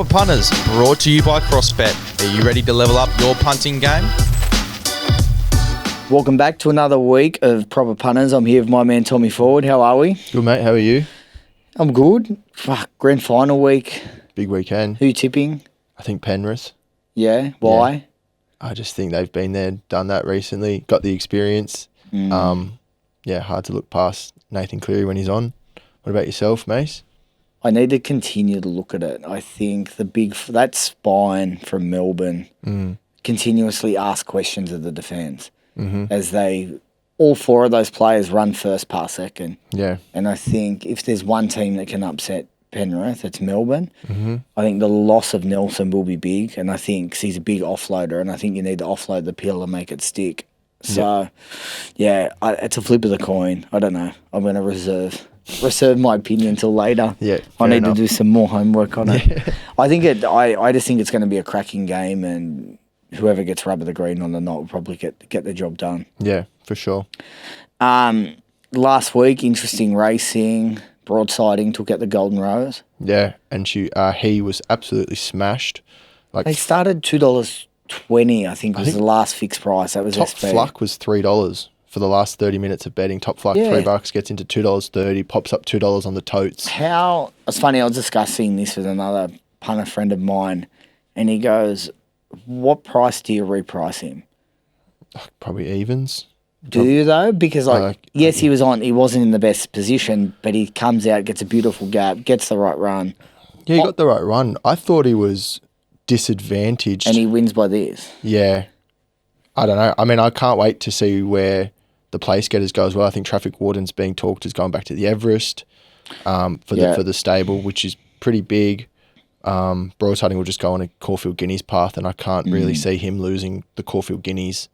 Proper Punters, brought to you by CrossBet. Are you ready to level up your punting game? Welcome back to another week of Proper Punters. I'm here with my man Tommy Forward. How are we? Good, mate. How are you? I'm good. Fuck, grand final week. Big weekend. Who you tipping? I think Penrith. Yeah, why? Yeah. I just think they've been there, done that recently, got the experience. Hard to look past Nathan Cleary when he's on. What about yourself, Mace? I need to continue to look at it. I think that spine from Melbourne continuously ask questions of the defence as all four of those players run first past second. Yeah. And I think if there's one team that can upset Penrith, it's Melbourne. I think the loss of Nelson will be big, and I think he's a big offloader, and I think you need to offload the pill and make it stick. So, it's a flip of the coin. I don't know. I'm going to reserve my opinion until later. Yeah, I need enough. to do some more homework on it. I just think it's going to be a cracking game, and whoever gets rubber the green on the knot will probably get the job done. Yeah, for sure. Last week, interesting racing. Broadsiding took out the Golden Rose. Yeah, and he was absolutely smashed. They started $2.20, I think was the last fixed price. That was Top SP. Fluck was $3 for the last 30 minutes of betting. Top Fluck, $3, gets into $2.30, pops up $2 on the totes. It's funny, I was discussing this with another punter friend of mine, and he goes, what price do you reprice him? Probably evens. Do you though? Because yes, he wasn't in the best position, but he comes out, gets a beautiful gap, gets the right run. Yeah, he got the right run. I thought he was disadvantaged. And he wins by this. Yeah. I don't know. I mean, I can't wait to see where the place getters go as well. I think Traffic Warden's being talked as going back to the Everest for the stable, which is pretty big. Broadsiding will just go on a Caulfield Guineas path, and I can't really see him losing the Caulfield Guineas.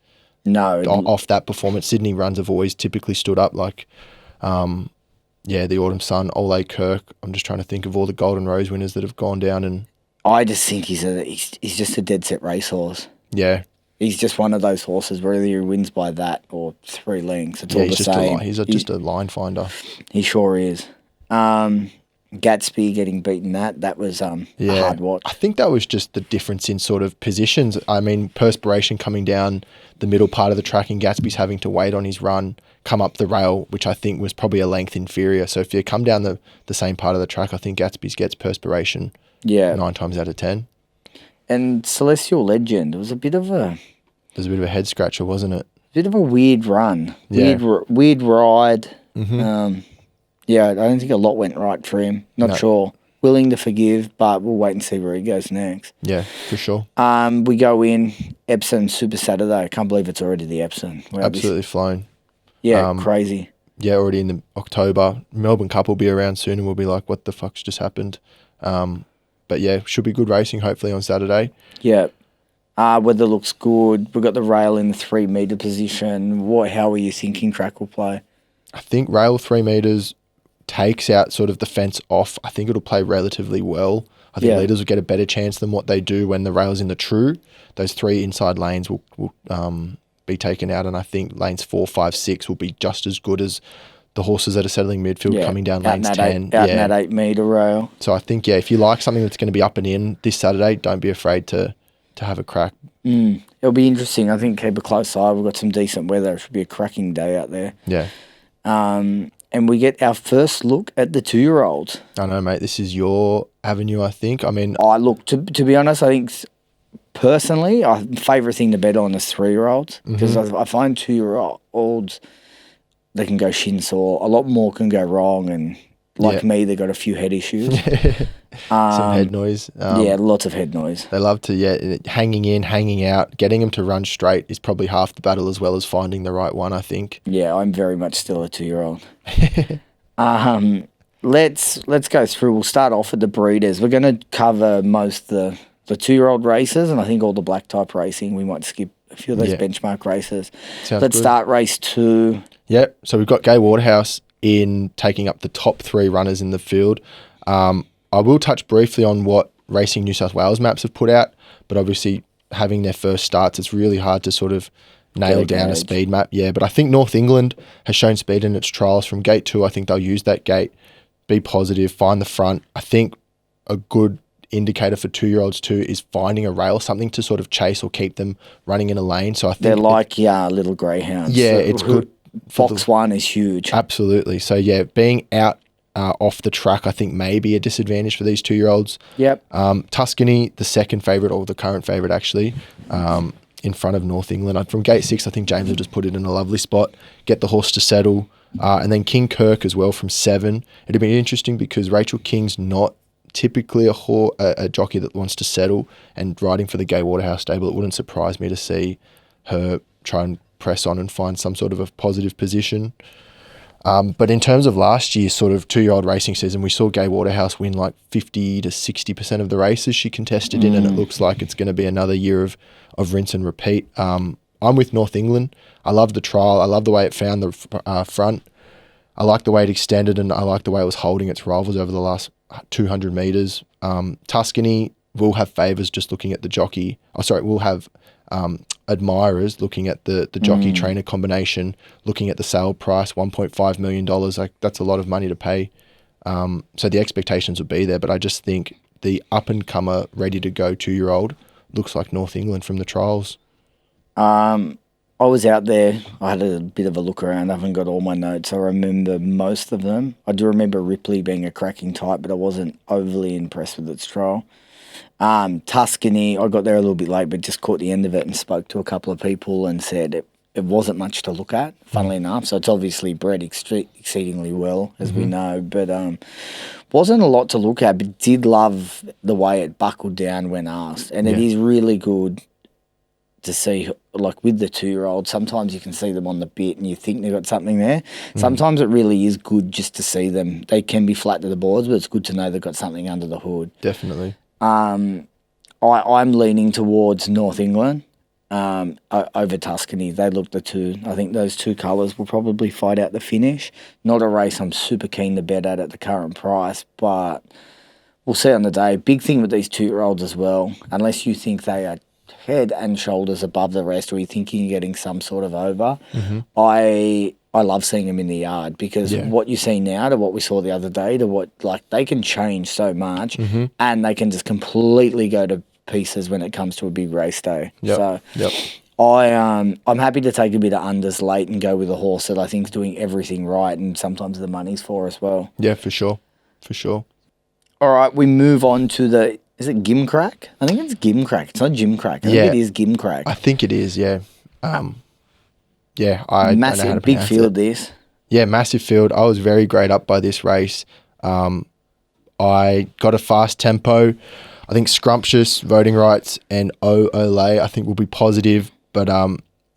No. Off that performance. Sydney runs have always typically stood up the Autumn Sun, Ole Kirk. I'm just trying to think of all the Golden Rose winners that have gone down. And I just think he's just a dead set racehorse. Yeah. He's just one of those horses where either he wins by that or 3 lengths. It's all the same. He's just a line finder. He sure is. Gatsby getting beaten that was a hard watch. I think that was just the difference in sort of positions. I mean, Perspiration coming down the middle part of the track and Gatsby's having to wait on his run, come up the rail, which I think was probably a length inferior. So if you come down the same part of the track, I think Gatsby's gets Perspiration 9 times out of 10. And Celestial Legend, it was a bit of a head scratcher, wasn't it? Bit of a weird run. Yeah. Weird ride. I don't think a lot went right for him. Not sure. Willing to forgive, but we'll wait and see where he goes next. Yeah, for sure. We go in, Epsom Super Saturday. I can't believe it's already the Epsom. Absolutely flown. Yeah, crazy. Yeah, already in the October. Melbourne Cup will be around soon and we'll be like, what the fuck's just happened? But yeah, should be good racing hopefully on Saturday. Yeah. Weather looks good. We've got the rail in the 3 metre position. How are you thinking track will play? I think rail 3 metres takes out sort of the fence off. I think it'll play relatively well. I think leaders will get a better chance than what they do when the rail's in the true. Those 3 inside lanes will be taken out, and I think lanes 4, 5, 6 will be just as good as the horses that are settling midfield coming down lanes 10. Out in that 8 metre rail. So I think, if you like something that's going to be up and in this Saturday, don't be afraid to have a crack. It'll be interesting. I think keep a close eye. We've got some decent weather. It should be a cracking day out there. Yeah. And we get our first look at the 2-year-olds. I know, mate. This is your avenue, I think. I mean... to be honest, I think personally, my favourite thing to bet on is 3-year-olds because I find 2-year-olds, they can go shin sore. A lot more can go wrong, and me, they got a few head issues. Some head noise. Lots of head noise. They love to, hanging in, hanging out. Getting them to run straight is probably half the battle as well as finding the right one, I think. Yeah, I'm very much still a 2-year-old. Let's go through. We'll start off with the breeders. We're going to cover most the 2-year-old races, and I think all the black type racing. We might skip a few of those benchmark races. Let's start race 2. Yep. So we've got Gay Waterhouse in taking up the top 3 runners in the field. I will touch briefly on what Racing New South Wales maps have put out, but obviously having their first starts, it's really hard to sort of nail down a speed map. Yeah, but I think North England has shown speed in its trials from gate 2. I think they'll use that gate, be positive, find the front. I think a good indicator for 2-year-olds too is finding a rail, something to sort of chase or keep them running in a lane. So I think they're like little greyhounds. Yeah, So it's good. Fox 1 is huge. Absolutely. So yeah, being out off the track, I think may be a disadvantage for these 2-year-olds. Yep. Tuscany, the second favourite, or the current favourite actually, in front of North England. From gate 6, I think James will just put it in a lovely spot, get the horse to settle. And then King Kirk as well from 7. It'd be interesting because Rachel King's not typically a jockey that wants to settle, and riding for the Gay Waterhouse stable, it wouldn't surprise me to see her try and press on and find some sort of a positive position. But in terms of last year's sort of 2-year-old racing season, we saw Gay Waterhouse win like 50 to 60% of the races she contested in, and it looks like it's going to be another year of rinse and repeat. I'm with North England. I love the trial. I love the way it found the front. I like the way it extended, and I like the way it was holding its rivals over the last 200 metres. Tuscany will have favours just looking at the jockey. We'll have admirers looking at the jockey trainer combination, looking at the sale price, $1.5 million. Like, that's a lot of money to pay. So the expectations will be there, but I just think the up and comer, ready to go 2-year-old looks like North England from the trials. I was out there. I had a bit of a look around. I haven't got all my notes. I remember most of them. I do remember Ripley being a cracking type, but I wasn't overly impressed with its trial. Tuscany, I got there a little bit late, but just caught the end of it and spoke to a couple of people and said it wasn't much to look at, funnily enough. So it's obviously bred exceedingly well, as we know, but wasn't a lot to look at, but did love the way it buckled down when asked. And it is really good to see, like with the 2-year-old, sometimes you can see them on the bit and you think they've got something there. Sometimes it really is good just to see them. They can be flat to the boards, but it's good to know they've got something under the hood. Definitely. I'm leaning towards North England over Tuscany. They look the two. I think those two colours will probably fight out the finish. Not a race I'm super keen to bet at the current price, but we'll see on the day. Big thing with these 2-year-olds as well, unless you think they are head and shoulders above the rest, or you're thinking you're getting some sort of over, I love seeing them in the yard, because what you see now to what we saw the other day to what, like, they can change so much and they can just completely go to pieces when it comes to a big race day. I'm happy to take a bit of unders late and go with a horse that I think is doing everything right, and sometimes the money's for as well. Yeah, for sure. All right, we move on to is it Gimcrack? I think it's Gimcrack. It's not Gimcrack. I think it is Gimcrack. I think it is, yeah. I massive, don't know how to big pronounce field it. this. Yeah, massive field. I was very great up by this race. I got a fast tempo. I think Scrumptious, Voting Rights, and Olay I think will be positive, but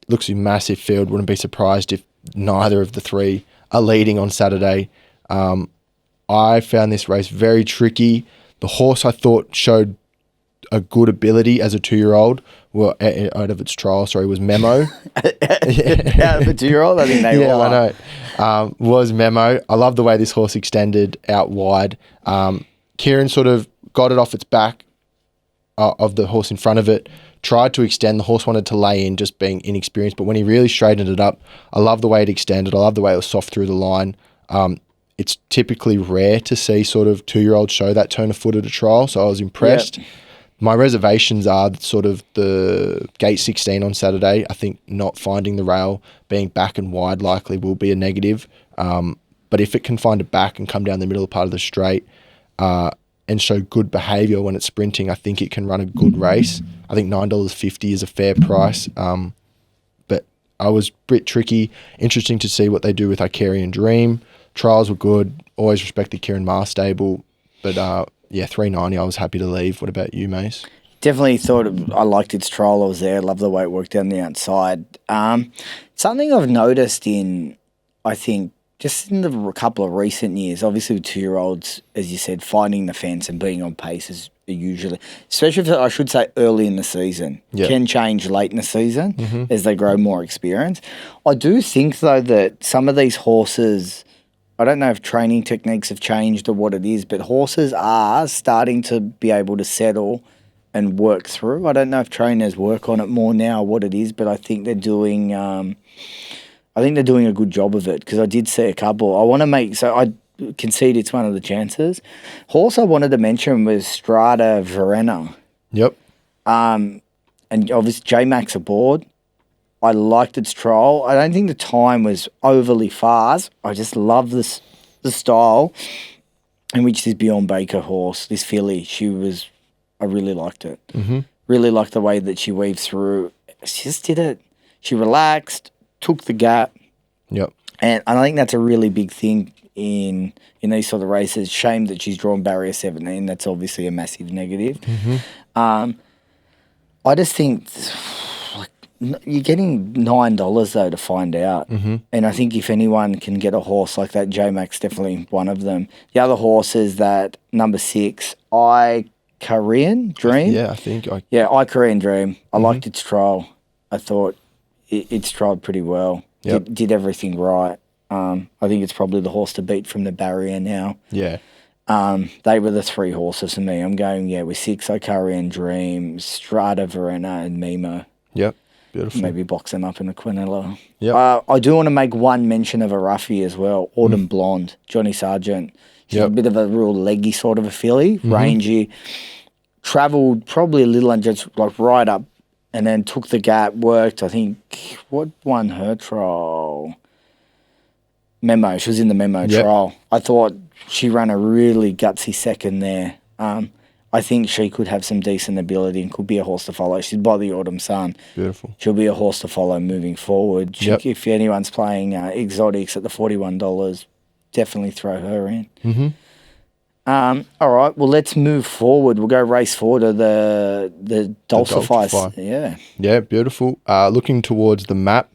looks a massive field. Wouldn't be surprised if neither of the three are leading on Saturday. I found this race very tricky. The horse I thought showed a good ability as a 2-year-old. Well, out of its trial, was Memo. Out of a 2-year-old, I think they all are. I know. Was Memo. I love the way this horse extended out wide. Kieran sort of got it off its back of the horse in front of it, tried to extend. The horse wanted to lay in, just being inexperienced. But when he really straightened it up, I love the way it extended. I love the way it was soft through the line. It's typically rare to see sort of 2-year-olds show that turn of foot at a trial, so I was impressed. Yep. My reservations are sort of the gate 16 on Saturday. I think not finding the rail, being back and wide likely will be a negative. But if it can find it back and come down the middle part of the straight and show good behaviour when it's sprinting, I think it can run a good race. I think $9.50 is a fair price. But I was a bit tricky. Interesting to see what they do with Icarian Dream. Trials were good. Always respect the Kieran Maher stable. But $3.90 I was happy to leave. What about you, Mace? Definitely thought I liked its trial. I was there. Love the way it worked down the outside. Something I've noticed I think, just in a couple of recent years, obviously with 2-year-olds, as you said, finding the fence and being on pace is usually, especially if, I should say, early in the season, can change late in the season as they grow more experience. I do think, though, that some of these horses, I don't know if training techniques have changed or what it is, but horses are starting to be able to settle and work through. I don't know if trainers work on it more now or what it is, but I think they're doing a good job of it, because I did see a couple. concede it's one of the chances. Horse I wanted to mention was Strata Verena. Yep. And obviously J-Max aboard. I liked its trial. I don't think the time was overly fast. I just love the style in which this Bjorn Baker horse, this filly, I really liked it. Mm-hmm. Really liked the way that she weaved through. She just did it. She relaxed, took the gap. Yep. And I think that's a really big thing in these sort of races. Shame that she's drawn barrier 17. That's obviously a massive negative. Mm-hmm. I just think you're getting $9 though to find out. Mm-hmm. And I think if anyone can get a horse like that, J-Max definitely one of them. The other horse is that number 6, Korean Dream. Yeah, I think. Korean Dream. I liked its trial. I thought it's trialled pretty well. Yep. Did everything right. I think it's probably the horse to beat from the barrier now. Yeah. They were the 3 horses for me. I'm going, with 6, Korean Dream, Strata Verena, and Mimo. Yep. Beautiful. Maybe box them up in a Quinella. Yep. I do want to make one mention of a roughie as well. Autumn Blonde, Johnny Sargent. She's a bit of a real leggy sort of a filly, rangy. Travelled probably a little and just like right up and then took the gap, worked. I think, what won her trial? Memo. She was in the Memo trial. I thought she ran a really gutsy second there. I think she could have some decent ability and could be a horse to follow. She's by the Autumn Sun. Beautiful. She'll be a horse to follow moving forward. If anyone's playing exotics at the $41, definitely throw her in. Mm-hmm. All right, well, let's move forward. We'll go race forward to the Dulcify. Yeah. Yeah, beautiful. Looking towards the map,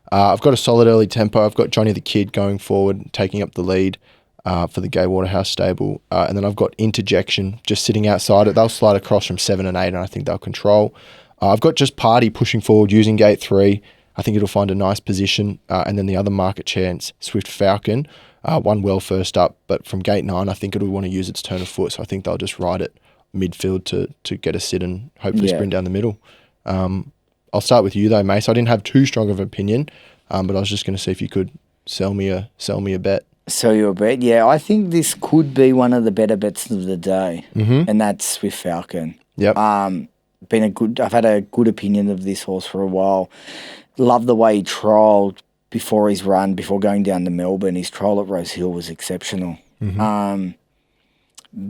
I've got a solid early tempo. I've got Johnny the Kid going forward, taking up the lead for the Gay Waterhouse stable. And then I've got Interjection just sitting outside it. They'll slide across from 7 and 8, and I think they'll control. I've got Just Party pushing forward using gate 3. I think it'll find a nice position. And then the other market chance, Swiftfalcon, won well first up, but from gate 9, I think it'll want to use its turn of foot. So I think they'll just ride it midfield to get a sit and hopefully sprint down the middle. I'll start with you though, Mace. I didn't have too strong of an opinion, but I was just going to see if you could sell me a bet. Sell you a bet? Yeah, I think this could be one of the better bets of the day, and that's Swiftfalcon. Yep. I've had a good opinion of this horse for a while. Love the way he trialled before his run, before going down to Melbourne. His trial at Rose Hill was exceptional. Mm-hmm.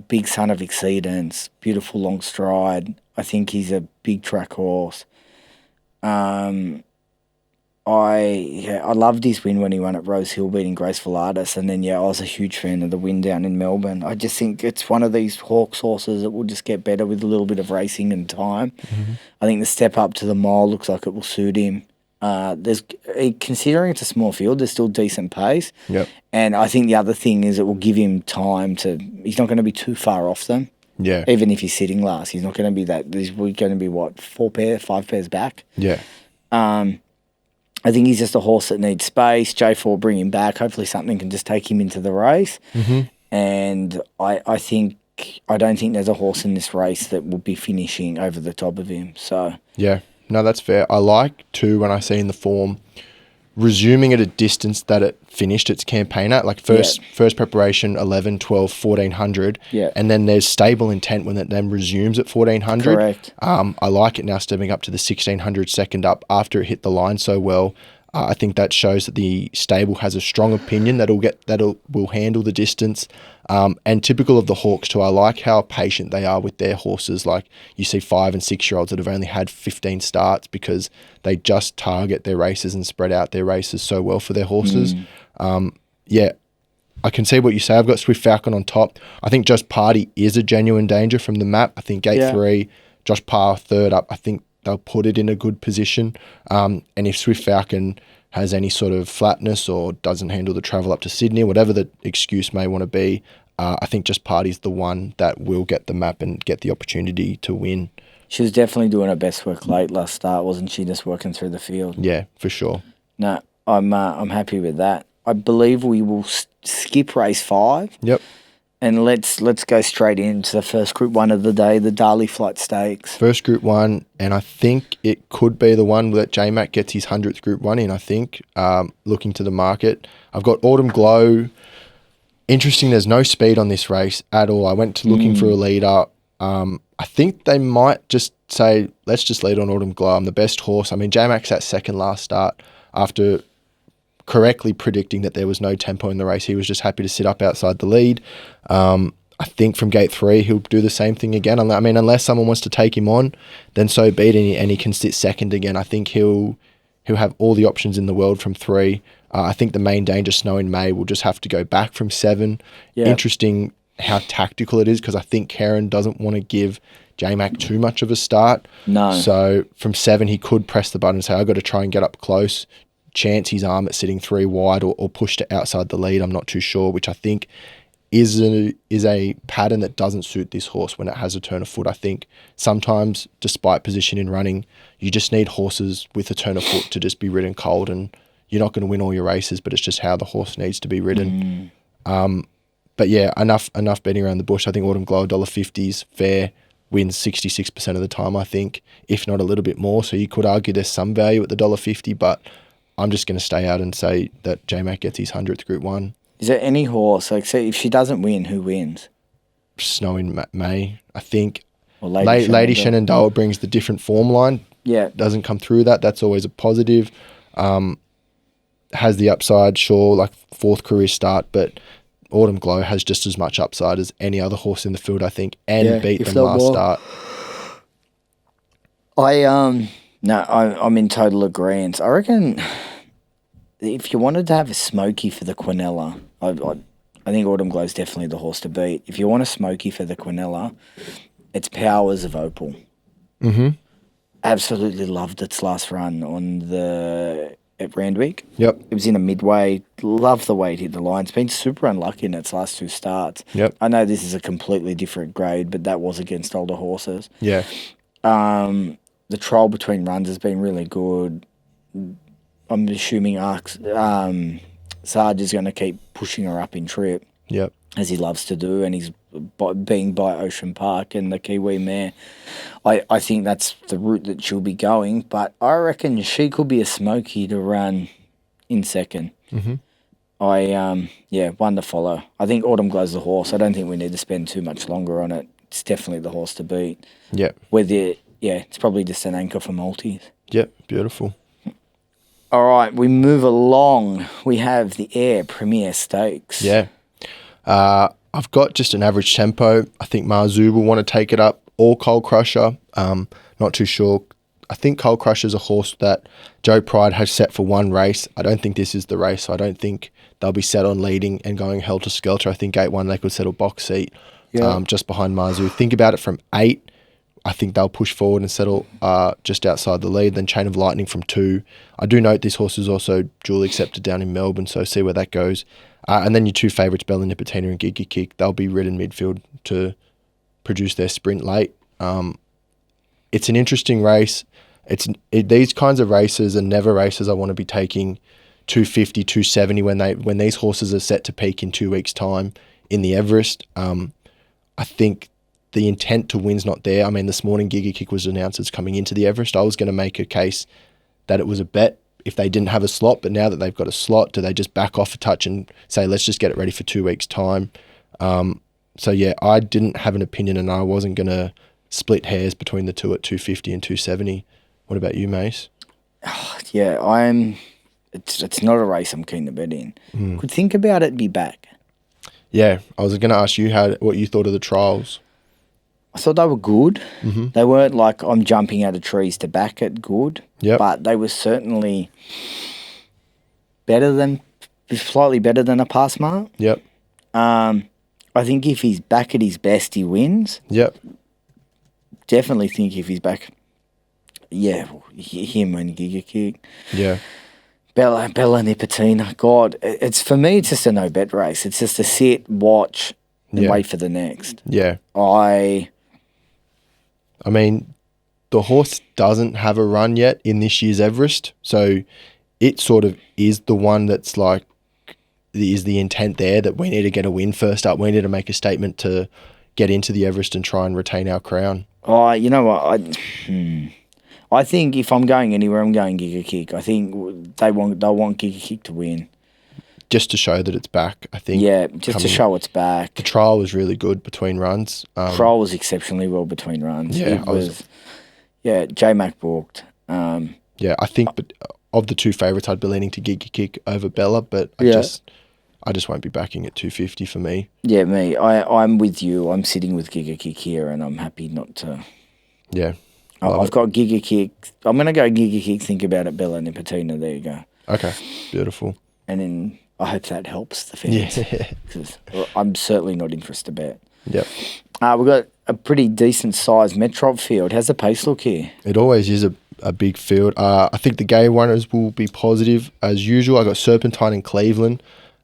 Big son of Exceedance, beautiful long stride. I think he's a big track horse. I loved his win when he won at Rose Hill beating Graceful Artist, and then I was a huge fan of the win down in Melbourne. I just think it's one of these Hawks horses that will just get better with a little bit of racing and time. Mm-hmm. I think the step up to the mile looks like it will suit him. Considering it's a small field, there's still decent pace. Yep. And I think the other thing is it will give him time he's not going to be too far off them. Yeah. Even if he's sitting last, he's not going to be that. He's going to be 5 pairs back. Yeah. I think he's just a horse that needs space. J4 bring him back. Hopefully something can just take him into the race. Mm-hmm. And I don't think there's a horse in this race that will be finishing over the top of him. So yeah. No, that's fair. I like, too, when I see in the form, resuming at a distance that it finished its campaign at, like first preparation, 11, 12, 1400. Yeah. And then there's stable intent when it then resumes at 1400. Correct. I like it now stepping up to the 1600 second up after it hit the line so well. I think that shows that the stable has a strong opinion that will handle the distance. And typical of the Hawks too, I like how patient they are with their horses. Like you see 5 and 6 year olds that have only had 15 starts because they just target their races and spread out their races so well for their horses. I can see what you say. I've got Swiftfalcon on top. I think Just Party is a genuine danger from the map. I think gate 3, Josh Parr third up. I think they'll put it in a good position. And if Swiftfalcon has any sort of flatness or doesn't handle the travel up to Sydney, whatever the excuse may want to be, I think Just Party's the one that will get the map and get the opportunity to win. She was definitely doing her best work late last start, wasn't she? Just working through the field. Yeah, for sure. No, I'm happy with that. I believe we will skip race 5. Yep. And let's go straight into the first Group 1 of the day, the Darley Flight Stakes. First Group 1, and I think it could be the one that J-Mac gets his 100th Group 1 in, I think, looking to the market. I've got Autumn Glow Interesting, there's no speed on this race at all. I went to looking for a leader. I think they might just say, let's just lead on Autumn Glow. I'm the best horse. I mean, J-Max that second last start after correctly predicting that there was no tempo in the race. He was just happy to sit up outside the lead. I think from gate 3, he'll do the same thing again. I mean, unless someone wants to take him on, then so be it, and he can sit second again. I think he'll have all the options in the world from 3. I think the main danger, Snow in May, will just have to go back from 7. Yeah. Interesting how tactical it is, because I think Karen doesn't want to give J-Mac too much of a start. No. So from 7, he could press the button and say, I've got to try and get up close, chance his arm at sitting 3 wide or push to outside the lead. I'm not too sure, which I think is a pattern that doesn't suit this horse when it has a turn of foot. I think sometimes, despite position in running, you just need horses with a turn of foot to just be ridden cold, and you're not going to win all your races, but it's just how the horse needs to be ridden. But yeah, enough betting around the bush. I think Autumn Glow $1.50 is fair, wins 66% of the time, I think, if not a little bit more. So you could argue there's some value at the $1.50, but I'm just going to stay out and say that J-Mac gets his 100th Group 1. Is there any horse, like, say, if she doesn't win, who wins? Snow in May, I think. Or Lady Shenandoah brings the different form line. Yeah. Doesn't come through that. That's always a positive. Has the upside, sure, like 4th career start, but Autumn Glow has just as much upside as any other horse in the field, I think, and beat them last start. I'm in total agreement. I reckon if you wanted to have a smoky for the Quinella, I think Autumn Glow is definitely the horse to beat. If you want a smoky for the Quinella, it's Powers of Opal. Absolutely loved its last run at Randwick. Yep. It was in a midway. Love the way it hit the line. It's been super unlucky in its last 2 starts. Yep. I know this is a completely different grade, but that was against older horses. Yeah. The trial between runs has been really good. I'm assuming Sarge is going to keep pushing her up in trip. Yep. As he loves to do, and he's being by Ocean Park and the Kiwi mare. I think that's the route that she'll be going, but I reckon she could be a smoky to run in second. One to follow. I think Autumn Glow's the horse. I don't think we need to spend too much longer on it. It's definitely the horse to beat. Yep. It's probably just an anchor for multis. Yep, beautiful. All right, we move along. We have the Air Premier Stakes. Yeah. I've got just an average tempo. I think Marzu will want to take it up, or Coal Crusher. Not too sure. I think Coal Crusher is a horse that Joe Pride has set for one race. I don't think this is the race. I don't think they'll be set on leading and going helter-skelter. I think 8-1 they could settle box seat just behind Marzu. Think about it from 8. I think they'll push forward and settle just outside the lead. Then Chain of Lightning from 2. I do note this horse is also duly accepted down in Melbourne, so see where that goes. And then your 2 favourites, Bella Nipotina and Giga Kick, they'll be ridden midfield to produce their sprint late. It's an interesting race. These kinds of races are never races I want to be taking 250, 270 when these horses are set to peak in 2 weeks' time in the Everest. I think the intent to win's not there. I mean, this morning Giga Kick was announced as coming into the Everest. I was going to make a case that it was a bet if they didn't have a slot, but now that they've got a slot, do they just back off a touch and say, let's just get it ready for 2 weeks' time? I didn't have an opinion, and I wasn't going to split hairs between the two at 250 and 270. What about you, Mace? It's not a race I'm keen to bet in. Could think about it, be back. Yeah, I was going to ask you what you thought of the trials. I thought they were good. They weren't like I'm jumping out of trees to back it good. Yep. But they were certainly slightly better than a pass mark. Yep. I think if he's back at his best, he wins. Yep. Definitely think if he's back, him and Giga Kick. Yeah. Bella Nipotina. God, it's for me, it's just a no-bet race. It's just a sit, watch, and wait for the next. Yeah. I mean, the horse doesn't have a run yet in this year's Everest, so it sort of is the one that's like, is the intent there that we need to get a win first up. We need to make a statement to get into the Everest and try and retain our crown. Oh, you know what? I think if I'm going anywhere, I'm going Giga Kick. I think they'll want Giga Kick to win. just to show that it's back, I think. Yeah, just to show it's back. The trial was really good between runs. Trial was exceptionally well between runs. Yeah, J-Mac balked. Yeah, I think of the two favourites, I'd be leaning to Giga Kick over Bella, but I just won't be backing at 250 for me. Yeah, me. I'm with you. I'm sitting with Giga Kick here, and I'm happy not to. Yeah. I've got Giga Kick. I'm going to go Giga Kick, think about it, Bella Nipotina. There you go. Okay, beautiful. And then I hope that helps the fans. Yeah. Because I'm certainly not interested to bet. Yep. We've got a pretty decent sized Metrop field. How's the pace look here? It always is a big field. I think the gay runners will be positive as usual. I got Serpentine and Cleveland.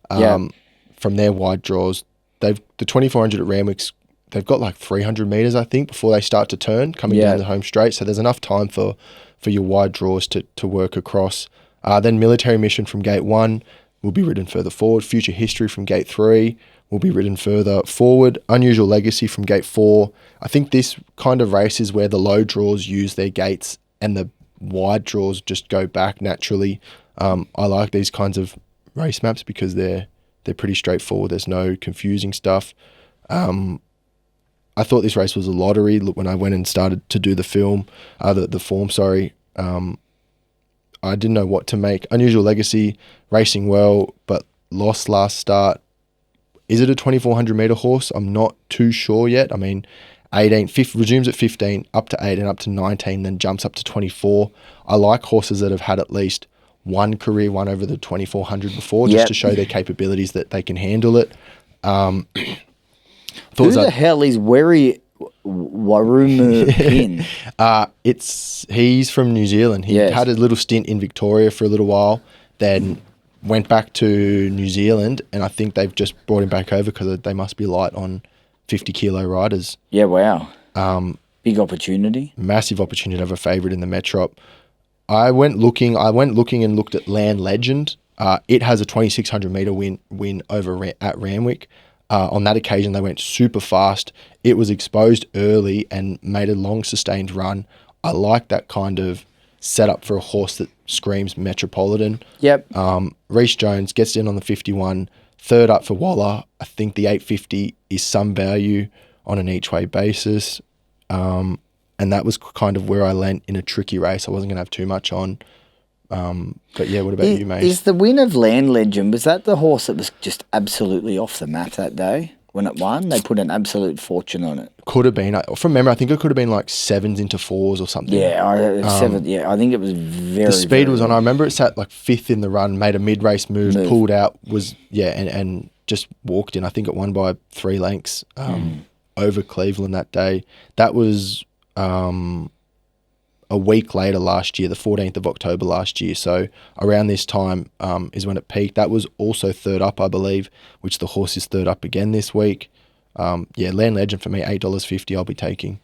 From their wide draws, the 2400 at Randwick's, they've got like 300 metres, I think, before they start to turn coming down the home straight. So there's enough time for your wide draws to work across. Then Military Mission from Gate 1 will be ridden further forward. Future History from Gate 3 will be ridden further forward. Unusual Legacy from Gate 4. I think this kind of race is where the low draws use their gates and the wide draws just go back naturally. I like these kinds of race maps because they're pretty straightforward. There's no confusing stuff. I thought this race was a lottery. Look, when I went and started to do the form, I didn't know what to make. Unusual Legacy, racing well, but lost last start. Is it a 2400 metre horse? I'm not too sure yet. I mean, 18, resumes at 15, up to 18, up to 19, then jumps up to 24. I like horses that have had at least one career one over the 2400 before, just to show their capabilities that they can handle it. Who the hell is Warumu Pin? He's from New Zealand. He had a little stint in Victoria for a little while, then went back to New Zealand, and I think they've just brought him back over because they must be light on 50-kilo riders. Yeah, wow. Big opportunity. Massive opportunity to have a favourite in the Metrop. I went looking and looked at Land Legend. It has a 2600 metre win over at Randwick. On that occasion, they went super fast. It was exposed early and made a long sustained run. I like that kind of setup for a horse that screams Metropolitan. Yep. Reece Jones gets in on the 51. Third up for Waller. I think the 850 is some value on an each way basis. And that was kind of where I lent in a tricky race. I wasn't going to have too much on. But yeah, what about you, mate? Is the win of Land Legend, was that the horse that was just absolutely off the map that day when it won? They put an absolute fortune on it. Could have been. From memory, I think it could have been like 7s into 4s or something. Yeah, 7. Yeah, I think it was very. The speed was on. I remember it sat like 5th in the run, made a mid-race move, pulled out, and just walked in. I think it won by 3 lengths over Cleveland that day. That was a week later last year, the 14th of October last year. So around this time is when it peaked. That was also third up, I believe, which the horse is third up again this week. Land Legend for me, $8.50 I'll be taking.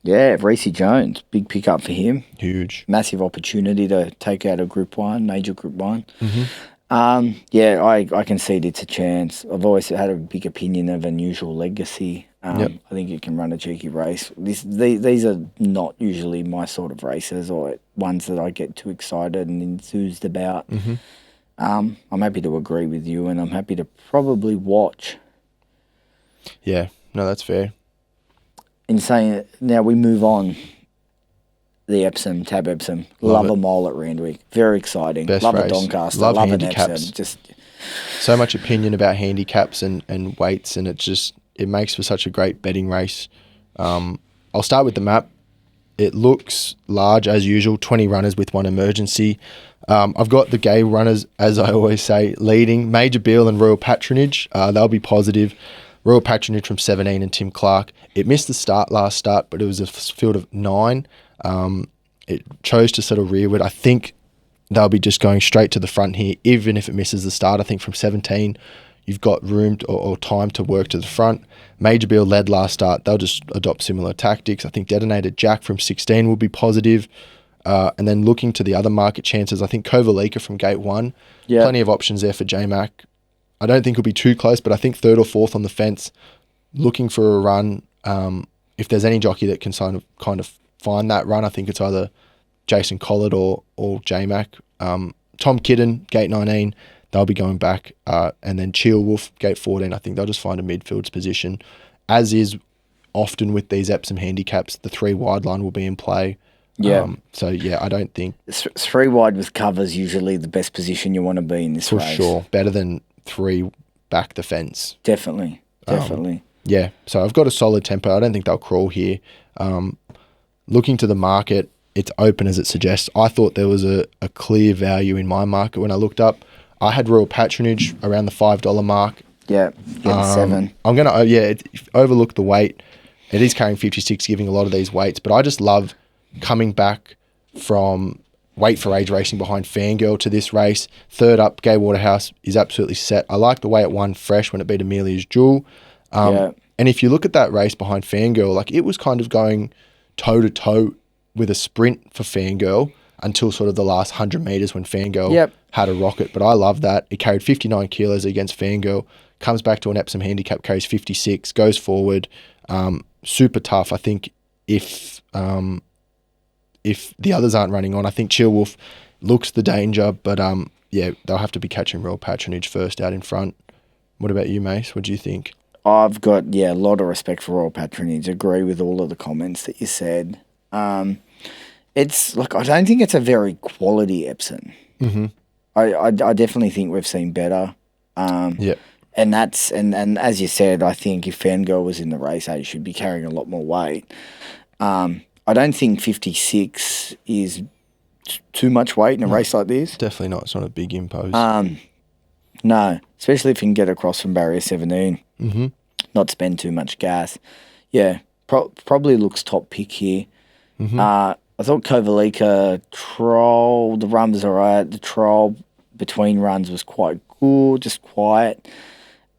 Yeah, Reece Jones, big pickup for him. Huge. Massive opportunity to take out a Group 1, major Group 1. Mm-hmm. I can see it's a chance. I've always had a big opinion of Unusual Legacy. I think it can run a cheeky race. These are not usually my sort of races or ones that I get too excited and enthused about. Mm-hmm. I'm happy to agree with you, and I'm happy to probably watch. Yeah, no, that's fair. In saying now we move on. The Epsom, Tab Epsom. Love a mole at Randwick. Very exciting. Best love race. a Doncaster. Love an handicaps. Epsom. So much opinion about handicaps and weights, and it makes for such a great betting race. I'll start with the map. It looks large as usual, 20 runners with 1 emergency. I've got the gay runners, as I always say, leading. Major Beale and Royal Patronage. They'll be positive. Royal Patronage from 17 and Tim Clark. It missed the last start, but it was a field of 9. It chose to settle rearward. I think they'll be just going straight to the front here, even if it misses the start. I think from 17, you've got room or time to work to the front. Major Beale led last start. They'll just adopt similar tactics. I think Detonated Jack from 16 will be positive. And then looking to the other market chances, I think Kovalika from Gate 1. Yep. Plenty of options there for J-Mac. I don't think it'll be too close, but I think 3rd or 4th on the fence, looking for a run. If there's any jockey that can kind of find that run, I think it's either Jason Collett or J-Mac. Tom Kidden, Gate 19. they'll be going back. And then Chill Wolf, gate 14, I think they'll just find a midfields position. As is often with these Epsom handicaps, the 3 wide line will be in play. Yeah. So, yeah, I don't think... 3 wide with covers usually the best position you want to be in this race. For sure. Better than 3 back the fence. Definitely. Yeah, so I've got a solid tempo. I don't think they'll crawl here. Looking to the market, it's open as it suggests. I thought there was a clear value in my market when I looked up. I had Royal Patronage around the $5 mark. Yeah, 7. I'm going to, overlook the weight. It is carrying 56, giving a lot of these weights, but I just love coming back from weight for age racing behind Fangirl to this race. Third up, Gay Waterhouse is absolutely set. I like the way it won fresh when it beat Amelia's Jewel. And if you look at that race behind Fangirl, like it was kind of going toe-to-toe with a sprint for Fangirl until sort of the last 100 metres when Fangirl had a rocket. But I love that. It carried 59 kilos against Fangirl, comes back to an Epsom handicap, carries 56, goes forward. Super tough. I think if the others aren't running on, I think Chill Wolf looks the danger, but they'll have to be catching Royal Patronage first out in front. What about you, Mace? What do you think? I've got, a lot of respect for Royal Patronage. Agree with all of the comments that you said. It's like, I don't think it's a very quality Epson. Mm-hmm. I definitely think we've seen better. And that's, and as you said, I think if Fangirl was in the race, he should be carrying a lot more weight. I don't think 56 is too much weight in a race like this. Definitely not. It's not a big impose. No, especially if you can get across from barrier 17. Mm-hmm. Not spend too much gas. Yeah, probably looks top pick here. Mm-hmm. I thought Kovalika Troll, the run was all right. The Troll between runs was quite good, just quiet.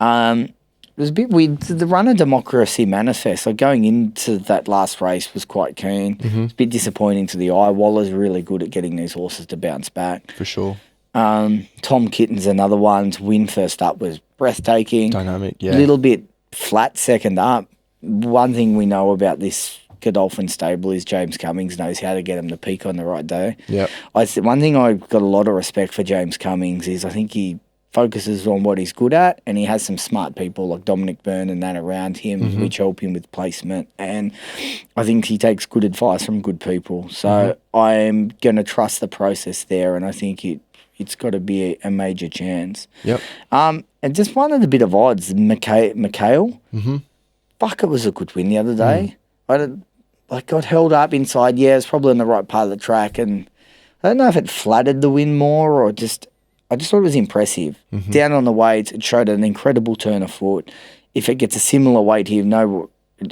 It was a bit weird. The Runner Democracy Manifest, like going into that last race, was quite keen. Mm-hmm. It's a bit disappointing to the eye. Waller's really good at getting these horses to bounce back. For sure. Tom Kitten's another one. To win first up was breathtaking. Dynamic, yeah. A little bit flat second up. One thing we know about this Godolphin stable is James Cummings knows how to get him to peak on the right day. Yeah. One thing I've got a lot of respect for James Cummings is I think he focuses on what he's good at, and he has some smart people like Dominic Byrne and that around him, which help him with placement. And I think he takes good advice from good people. So I'm going to trust the process there, and I think it's got to be a major chance. Yep. And just one of the bit of odds, Mikhail. Mm-hmm. Fuck, it was a good win the other day. I got held up inside. Yeah, it's probably on the right part of the track, and I don't know if it flattered the win more or just. I just thought it was impressive. Mm-hmm. Down on the weights, it showed an incredible turn of foot. If it gets a similar weight here,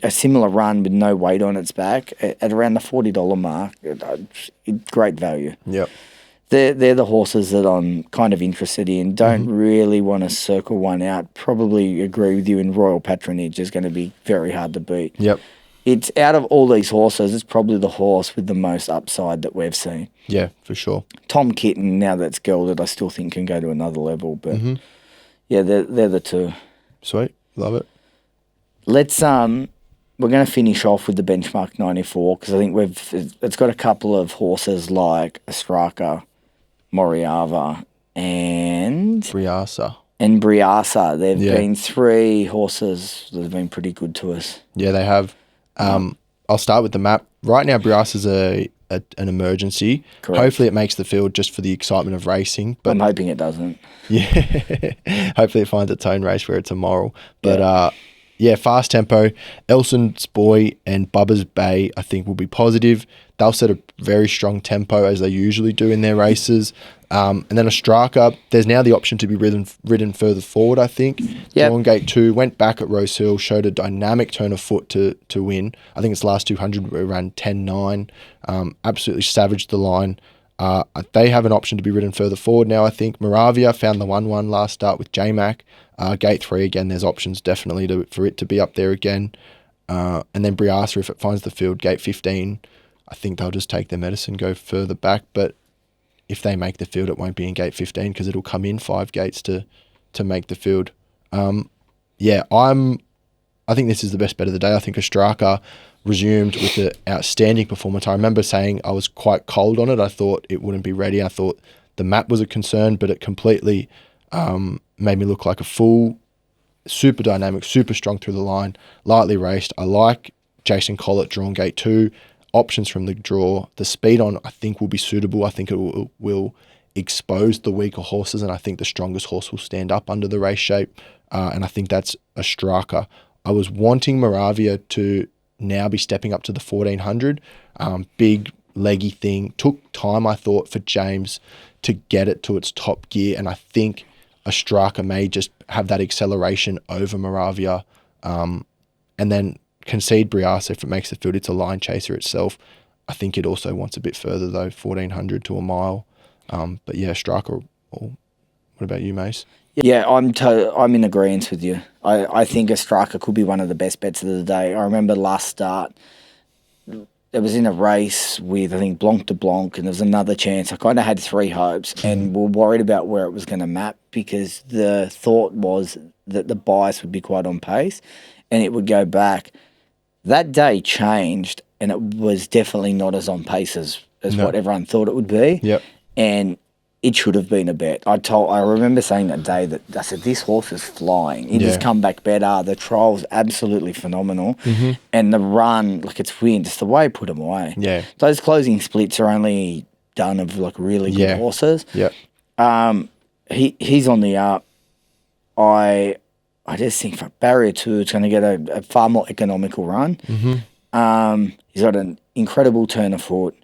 a similar run with no weight on its back, at around the $40 mark, great value. Yep. They're the horses that I'm kind of interested in. Don't really want to circle one out. Probably agree with you in Royal Patronage is going to be very hard to beat. Yep. It's out of all these horses, it's probably the horse with the most upside that we've seen. Yeah, for sure. Tom Kitten, now that's gelded, I still think can go to another level. But yeah, they're the two. Sweet, love it. Let's we're going to finish off with the benchmark 94 because I think it's got a couple of horses like Ostraka, Moriava, and Briasa. They've been 3 horses that have been pretty good to us. Yeah, they have. I'll start with the map. Right now, Briasa's an emergency. Correct. Hopefully it makes the field just for the excitement of racing. But I'm hoping it doesn't. Yeah. Hopefully it finds its own race where it's a moral. But fast tempo. Elson's Boy and Bubba's Bay, I think, will be positive. They'll set a very strong tempo as they usually do in their races. And then Ostraka, there's now the option to be ridden further forward, I think. Yep. On gate 2, went back at Rose Hill, showed a dynamic turn of foot to win. I think its last 200 were around 10.9. Absolutely savaged the line. They have an option to be ridden further forward now, I think. Moravia found the 1-1 last start with J-Mac. Gate 3, again, there's options definitely for it to be up there again. And then Briasa, if it finds the field, gate 15, I think they'll just take their medicine, go further back. But if they make the field, it won't be in gate 15 because it'll come in 5 gates to make the field. I think this is the best bet of the day. I think Ostraka resumed with an outstanding performance. I remember saying I was quite cold on it. I thought it wouldn't be ready. I thought the map was a concern, but it completely made me look like a fool. Super dynamic, super strong through the line, lightly raced. I like Jason Collett, drawn gate 2. Options from the draw. The speed on, I think, will be suitable. I think it will expose the weaker horses, and I think the strongest horse will stand up under the race shape, and I think that's Ostraka. I was wanting Moravia to now be stepping up to the 1400. Big, leggy thing. Took time, I thought, for James to get it to its top gear, and I think Ostraka may just have that acceleration over Moravia, and then concede Briasa if it makes the field. It's a line chaser itself. I think it also wants a bit further though, 1400 to a mile. But yeah, Ostraka. What about you, Mace? Yeah, I'm in agreement with you. I think Ostraka could be one of the best bets of the day. I remember last start, it was in a race with, I think, Blanc de Blanc, and there was another chance. I kind of had 3 hopes and were worried about where it was going to map, because the thought was that the bias would be quite on pace and it would go back. That day changed, and it was definitely not as on pace as what everyone thought it would be. Yep. And it should have been a bet. I remember saying that day that I said, this horse is flying. It has come back better. The trial's absolutely phenomenal. Mm-hmm. And the run, like its win, just the way it put him away. Yeah. Those closing splits are only done of like really good horses. Yep. He's on the up. I just think for barrier 2, it's going to get a far more economical run. Mm-hmm. He's got an incredible turn of foot.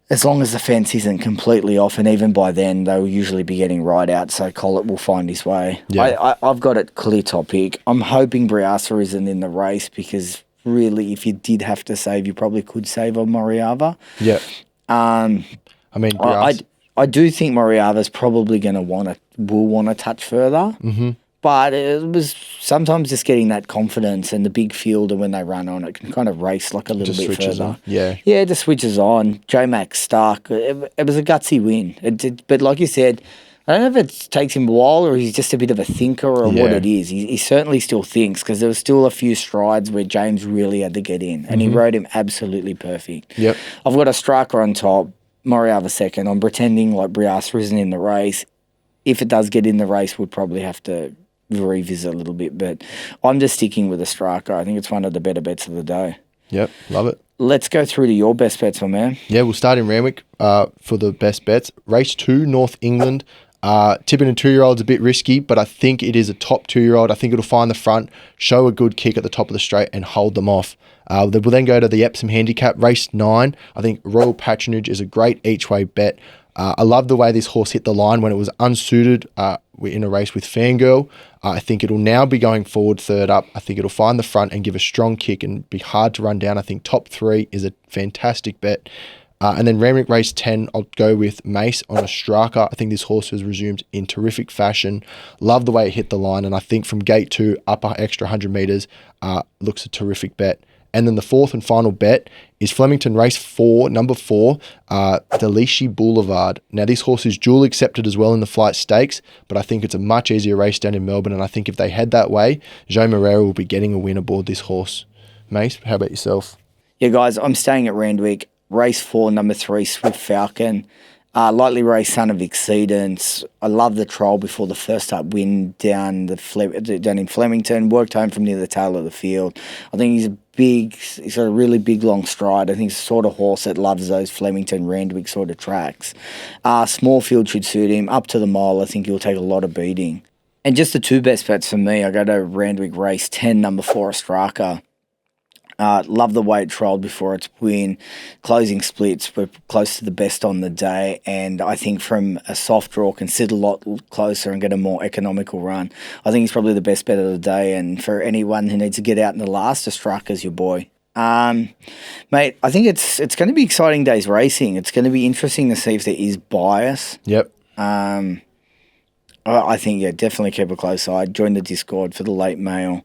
As long as the fence isn't completely off, and even by then, they'll usually be getting right out, so Collett will find his way. Yeah. I've got it clear top pick. I'm hoping Briasa isn't in the race, because really, if you did have to save, you probably could save on Moriava. Yeah. I mean, I do think Moriava's probably will want to touch further. Mm-hmm. But it was sometimes just getting that confidence, and the big fielder, when they run on, it can kind of race like a little bit further. On. Yeah. Yeah, it just switches on. J-Max Stark, it was a gutsy win. It did, but like you said, I don't know if it takes him a while or he's just a bit of a thinker or what it is. He certainly still thinks, because there was still a few strides where James really had to get in, and he rode him absolutely perfect. Yep. I've got Ostraka on top, Moriava second. I'm pretending like Briasa isn't in the race. If it does get in the race, we'll probably have to revisit a little bit, but I'm just sticking with Ostraka. I think it's one of the better bets of the day. Yep, love it. Let's go through to your best bets, my man. Yeah, we'll start in Randwick for the best bets. Race 2, North England. Tipping a 2-year-old's a bit risky, but I think it is a top 2-year-old. I think it'll find the front, show a good kick at the top of the straight, and hold them off. We'll then go to the Epsom Handicap, race 9. I think Royal Patronage is a great each-way bet. I love the way this horse hit the line when it was unsuited. We're in a race with Fangirl. I think it'll now be going forward third up. I think it'll find the front and give a strong kick and be hard to run down. I think top 3 is a fantastic bet. And then Randwick race 10, I'll go with Mace on Ostraka. I think this horse has resumed in terrific fashion. Love the way it hit the line. And I think from gate 2, up an extra 100 metres, looks a terrific bet. And then the 4th and final bet is Flemington race 4, number 4, Declichy Boulevard. Now, this horse is dual accepted as well in the Flight Stakes, but I think it's a much easier race down in Melbourne, and I think if they head that way, Joe Moreira will be getting a win aboard this horse. Mace, how about yourself? Yeah, guys, I'm staying at Randwick. Race 4, number 3, Swiftfalcon. Lightly raced Son of Exceedance. I love the trial before the first up win down in Flemington. Worked home from near the tail of the field. I think he's got a really big long stride. I think he's the sort of horse that loves those Flemington, Randwick sort of tracks. Small field should suit him. Up to the mile, I think he'll take a lot of beating. And just the 2 best bets for me, I go to Randwick race 10, number 4, Ostraka. Love the way it trialled before its win. Closing splits were close to the best on the day, and I think from a soft draw can sit a lot closer and get a more economical run. I think he's probably the best bet of the day, and for anyone who needs to get out in the last, Ostraka's your boy. Mate, I think it's going to be exciting days racing. It's going to be interesting to see if there is bias. Yep. I think, definitely keep a close eye. Join the Discord for the late mail.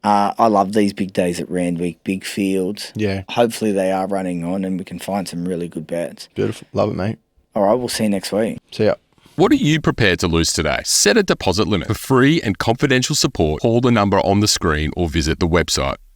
I love these big days at Randwick, big fields. Yeah. Hopefully they are running on and we can find some really good bets. Beautiful. Love it, mate. All right, we'll see you next week. See ya. What are you prepared to lose today? Set a deposit limit. For free and confidential support, call the number on the screen or visit the website.